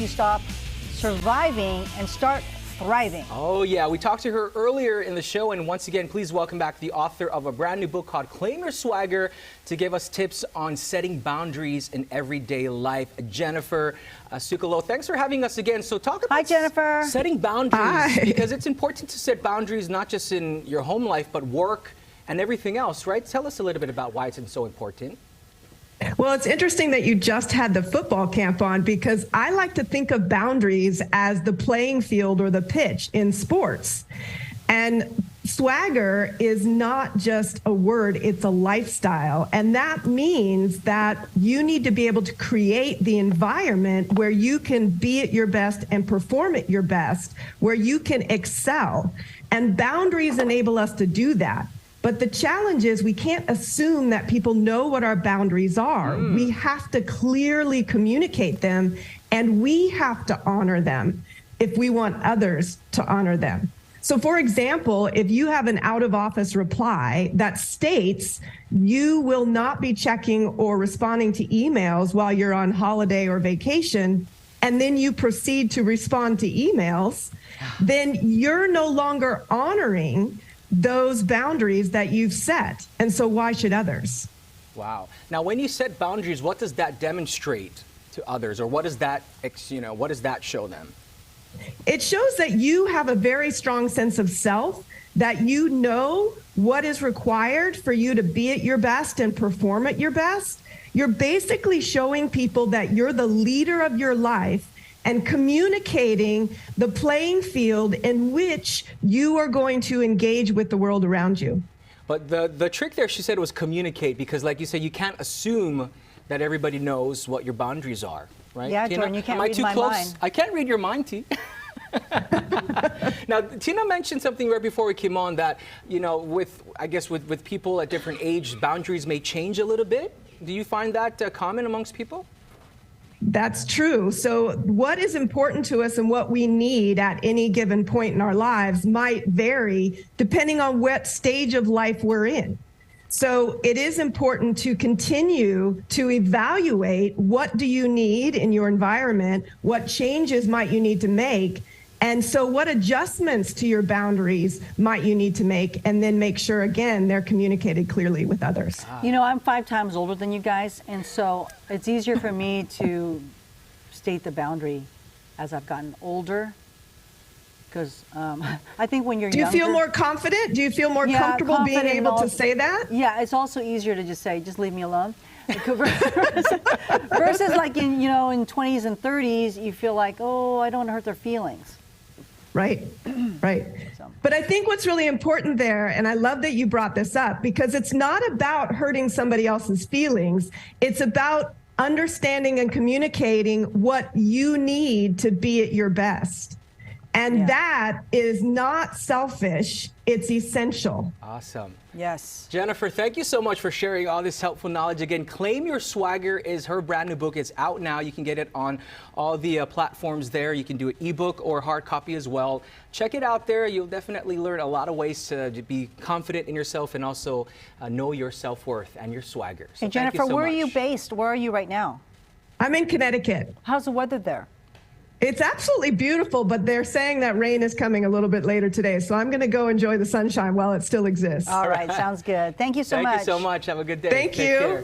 you stop surviving and start thriving. Oh yeah, we talked to her earlier in the show, and once again, please welcome back the author of a brand new book called Claim Your Swagger to give us tips on setting boundaries in everyday life. Jennifer Sukalo, thanks for having us again. So talk about Jennifer. Setting boundaries. Hi. Because it's important to set boundaries not just in your home life, but work and everything else, right? Tell us a little bit about why it's so important. Well, it's interesting that you just had the football camp on, because I like to think of boundaries as the playing field or the pitch in sports. And swagger is not just a word, it's a lifestyle. And that means that you need to be able to create the environment where you can be at your best and perform at your best, where you can excel. And boundaries enable us to do that. But the challenge is we can't assume that people know what our boundaries are. We have to clearly communicate them, and we have to honor them if we want others to honor them. So for example, if you have an out of office reply that states you will not be checking or responding to emails while you're on holiday or vacation, and then you proceed to respond to emails, then you're no longer honoring those boundaries that you've set. And so why should others? Wow. Now, when you set boundaries, what does that demonstrate to others, or what does that, what does that show them? It shows that you have a very strong sense of self, that you know what is required for you to be at your best and perform at your best. You're basically showing people that you're the leader of your life and communicating the playing field in which you are going to engage with the world around you. But the trick there, she said, was communicate, because like you said, you can't assume that everybody knows what your boundaries are, right? Yeah, Tina, Jordan, you can't am I read too my close? mind. I can't read your mind, T. Now, Tina mentioned something right before we came on that, with people at different ages, boundaries may change a little bit. Do you find that common amongst people? That's true. So what is important to us and what we need at any given point in our lives might vary depending on what stage of life we're in. So it is important to continue to evaluate what do you need in your environment, what changes might you need to make, and so what adjustments to your boundaries might you need to make, and then make sure, again, they're communicated clearly with others. You know, I'm 5 times older than you guys, and so it's easier for me to state the boundary as I've gotten older. Because I think when you're younger... Do you feel more confident? Do you feel more comfortable being able to say that? Yeah, it's also easier to just say, just leave me alone. Versus like in 20s and 30s, you feel like, oh, I don't want to hurt their feelings. Right, right. But I think what's really important there, and I love that you brought this up, because it's not about hurting somebody else's feelings. It's about understanding and communicating what you need to be at your best. And that is not selfish, it's essential. Awesome. Yes. Jennifer, thank you so much for sharing all this helpful knowledge. Again, Claim Your Swagger is her brand new book. It's out now. You can get it on all the platforms there. You can do an ebook or hard copy as well. Check it out there. You'll definitely learn a lot of ways to be confident in yourself and also know your self-worth and your swagger. So hey, Jennifer, thank you so where much. are you based? Where are you right now? I'm in Connecticut. How's the weather there? It's absolutely beautiful, but they're saying that rain is coming a little bit later today. So I'm going to go enjoy the sunshine while it still exists. All right, sounds good. Thank you so much. Thank you so much. Have a good day. Thank Take you. care.